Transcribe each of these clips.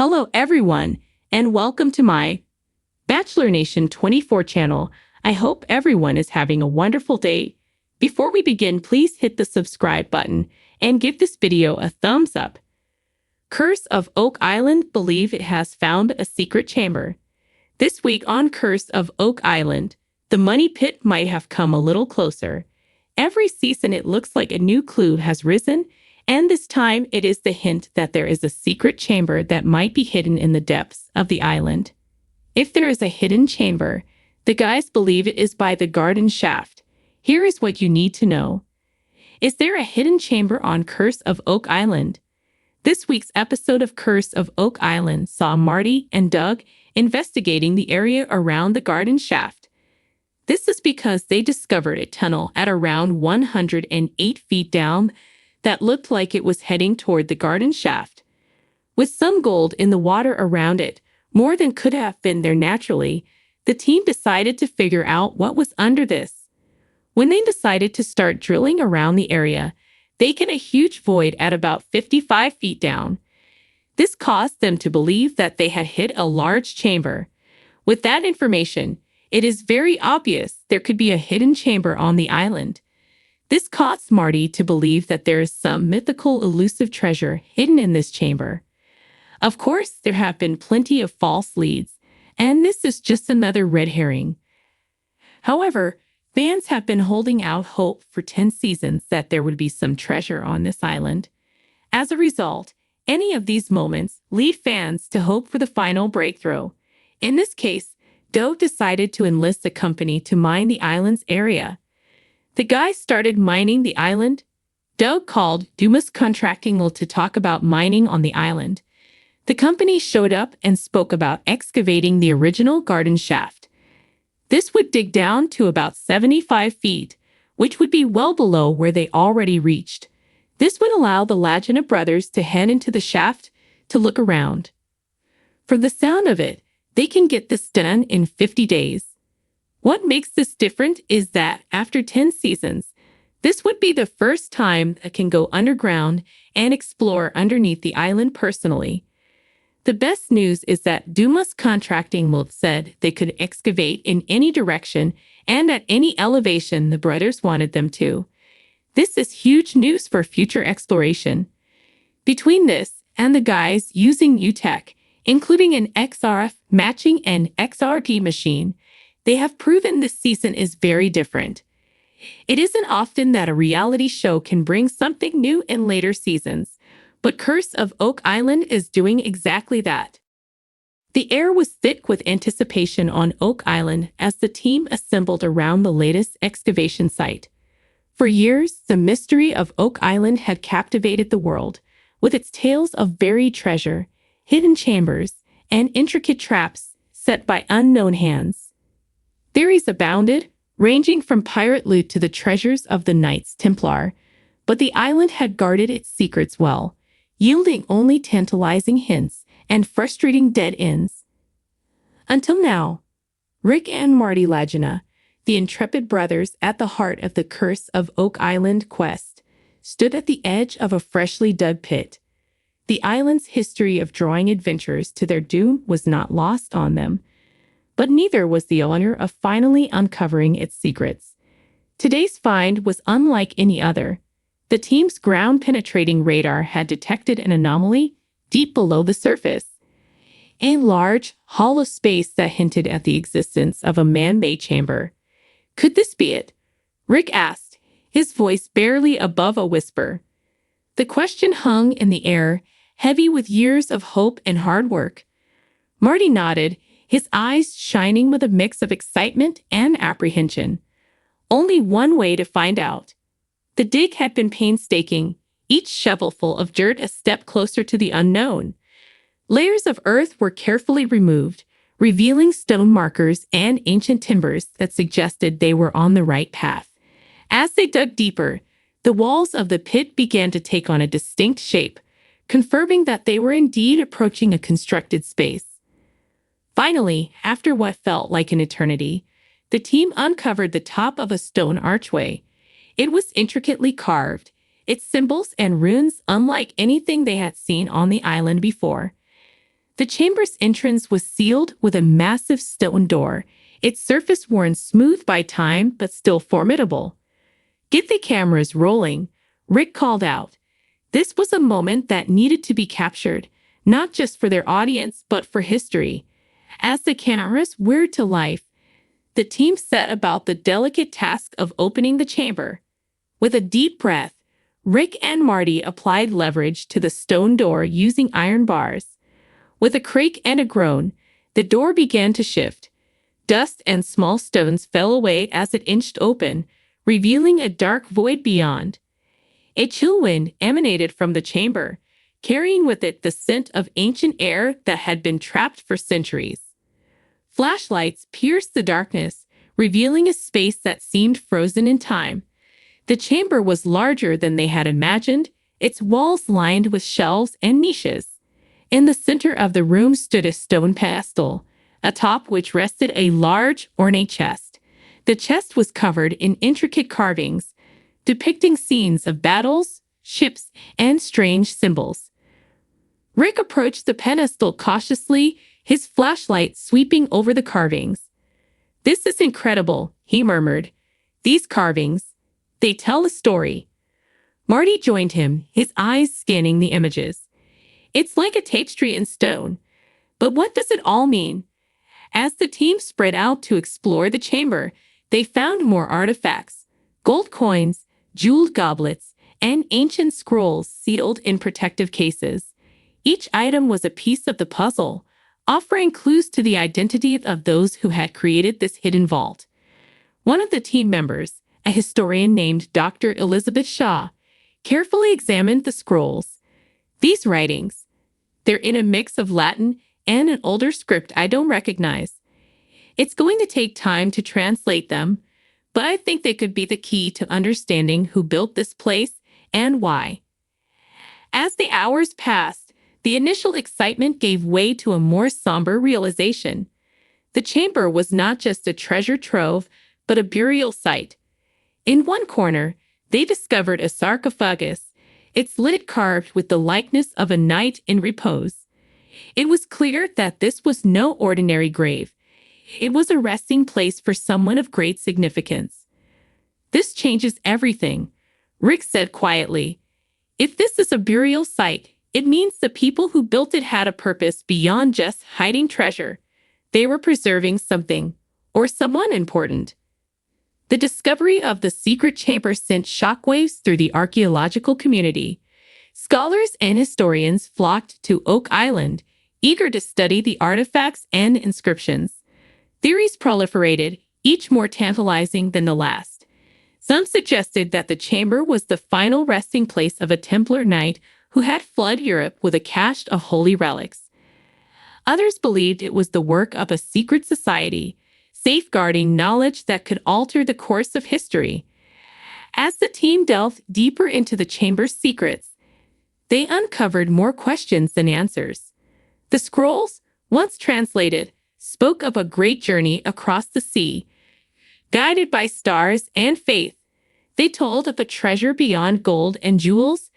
Hello, everyone, and welcome to my Bachelor Nation 24 channel. I hope everyone is having a wonderful day. Before we begin, please hit the subscribe button and give this video a thumbs up. Curse of Oak Island believe it has found a secret chamber. This week on Curse of Oak Island, the money pit might have come a little closer. Every season it looks like a new clue has risen, and this time it is the hint that there is a secret chamber that might be hidden in the depths of the island. If there is a hidden chamber, the guys believe it is by the garden shaft. Here is what you need to know. Is there a hidden chamber on Curse of Oak Island? This week's episode of Curse of Oak Island saw Marty and Doug investigating the area around the garden shaft. This is because they discovered a tunnel at around 108 feet down that looked like it was heading toward the garden shaft. With some gold in the water around it, more than could have been there naturally, the team decided to figure out what was under this. When they decided to start drilling around the area, they hit a huge void at about 55 feet down. This caused them to believe that they had hit a large chamber. With that information, it is very obvious there could be a hidden chamber on the island. This caused Marty to believe that there is some mythical elusive treasure hidden in this chamber. Of course, there have been plenty of false leads, and this is just another red herring. However, fans have been holding out hope for 10 seasons that there would be some treasure on this island. As a result, any of these moments lead fans to hope for the final breakthrough. In this case, Doug decided to enlist a company to mine the island's area. The guys started mining the island. Doug called Dumas Contracting to talk about mining on the island. The company showed up and spoke about excavating the original garden shaft. This would dig down to about 75 feet, which would be well below where they already reached. This would allow the Lagina brothers to head into the shaft to look around. From the sound of it, they can get this done in 50 days. What makes this different is that after 10 seasons, this would be the first time that can go underground and explore underneath the island personally. The best news is that Dumas Contracting said they could excavate in any direction and at any elevation the brothers wanted them to. This is huge news for future exploration. Between this and the guys using UTech, including an XRF matching and XRP machine, they have proven this season is very different. It isn't often that a reality show can bring something new in later seasons, but Curse of Oak Island is doing exactly that. The air was thick with anticipation on Oak Island as the team assembled around the latest excavation site. For years, the mystery of Oak Island had captivated the world, with its tales of buried treasure, hidden chambers, and intricate traps set by unknown hands. Theories abounded, ranging from pirate loot to the treasures of the Knights Templar, but the island had guarded its secrets well, yielding only tantalizing hints and frustrating dead ends. Until now, Rick and Marty Lagina, the intrepid brothers at the heart of the Curse of Oak Island quest, stood at the edge of a freshly dug pit. The island's history of drawing adventurers to their doom was not lost on them, but neither was the honor of finally uncovering its secrets. Today's find was unlike any other. The team's ground-penetrating radar had detected an anomaly deep below the surface, a large, hollow space that hinted at the existence of a man-made chamber. Could this be it? Rick asked, his voice barely above a whisper. The question hung in the air, heavy with years of hope and hard work. Marty nodded, his eyes shining with a mix of excitement and apprehension. Only one way to find out. The dig had been painstaking, each shovelful of dirt a step closer to the unknown. Layers of earth were carefully removed, revealing stone markers and ancient timbers that suggested they were on the right path. As they dug deeper, the walls of the pit began to take on a distinct shape, confirming that they were indeed approaching a constructed space. Finally, after what felt like an eternity, the team uncovered the top of a stone archway. It was intricately carved, its symbols and runes unlike anything they had seen on the island before. The chamber's entrance was sealed with a massive stone door, its surface worn smooth by time but still formidable. "Get the cameras rolling," Rick called out. This was a moment that needed to be captured, not just for their audience but for history. As the cameras whirred to life, the team set about the delicate task of opening the chamber. With a deep breath, Rick and Marty applied leverage to the stone door using iron bars. With a creak and a groan, the door began to shift. Dust and small stones fell away as it inched open, revealing a dark void beyond. A chill wind emanated from the chamber, carrying with it the scent of ancient air that had been trapped for centuries. Flashlights pierced the darkness, revealing a space that seemed frozen in time. The chamber was larger than they had imagined, its walls lined with shelves and niches. In the center of the room stood a stone pedestal, atop which rested a large, ornate chest. The chest was covered in intricate carvings, depicting scenes of battles, ships, and strange symbols. Rick approached the pedestal cautiously, his flashlight sweeping over the carvings. "This is incredible," he murmured. "These carvings, they tell a story." Marty joined him, his eyes scanning the images. "It's like a tapestry in stone. But what does it all mean?" As the team spread out to explore the chamber, they found more artifacts: gold coins, jeweled goblets, and ancient scrolls sealed in protective cases. Each item was a piece of the puzzle, offering clues to the identity of those who had created this hidden vault. One of the team members, a historian named Dr. Elizabeth Shaw, carefully examined the scrolls. "These writings, they're in a mix of Latin and an older script I don't recognize. It's going to take time to translate them, but I think they could be the key to understanding who built this place and why." As the hours passed, the initial excitement gave way to a more somber realization. The chamber was not just a treasure trove, but a burial site. In one corner, they discovered a sarcophagus, its lid carved with the likeness of a knight in repose. It was clear that this was no ordinary grave. It was a resting place for someone of great significance. "This changes everything," Rick said quietly. "If this is a burial site, it means the people who built it had a purpose beyond just hiding treasure. They were preserving something, or someone important." The discovery of the secret chamber sent shockwaves through the archaeological community. Scholars and historians flocked to Oak Island, eager to study the artifacts and inscriptions. Theories proliferated, each more tantalizing than the last. Some suggested that the chamber was the final resting place of a Templar knight who had flooded Europe with a cache of holy relics. Others believed it was the work of a secret society, safeguarding knowledge that could alter the course of history. As the team delved deeper into the chamber's secrets, they uncovered more questions than answers. The scrolls, once translated, spoke of a great journey across the sea. Guided by stars and faith, they told of a treasure beyond gold and jewels,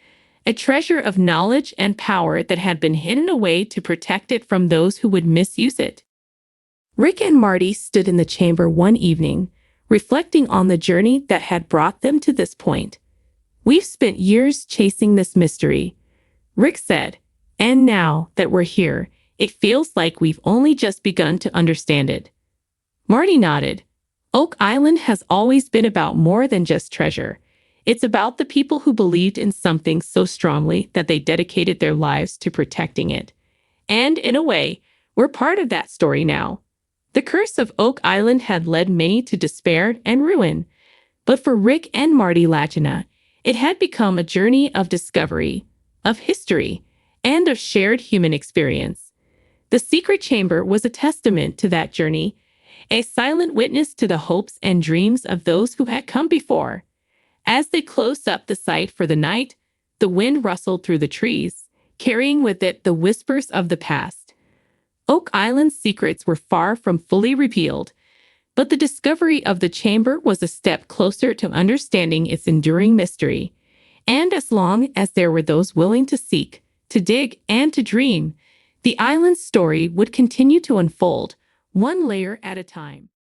a treasure of knowledge and power that had been hidden away to protect it from those who would misuse it. Rick and Marty stood in the chamber one evening, reflecting on the journey that had brought them to this point. "We've spent years chasing this mystery," Rick said, "and now that we're here, it feels like we've only just begun to understand it." Marty nodded. "Oak Island has always been about more than just treasure. It's about the people who believed in something so strongly that they dedicated their lives to protecting it. And in a way, we're part of that story now." The curse of Oak Island had led many to despair and ruin, but for Rick and Marty Lagina, it had become a journey of discovery, of history, and of shared human experience. The secret chamber was a testament to that journey, a silent witness to the hopes and dreams of those who had come before. As they closed up the site for the night, the wind rustled through the trees, carrying with it the whispers of the past. Oak Island's secrets were far from fully revealed, but the discovery of the chamber was a step closer to understanding its enduring mystery. And as long as there were those willing to seek, to dig, and to dream, The island's story would continue to unfold, one layer at a time.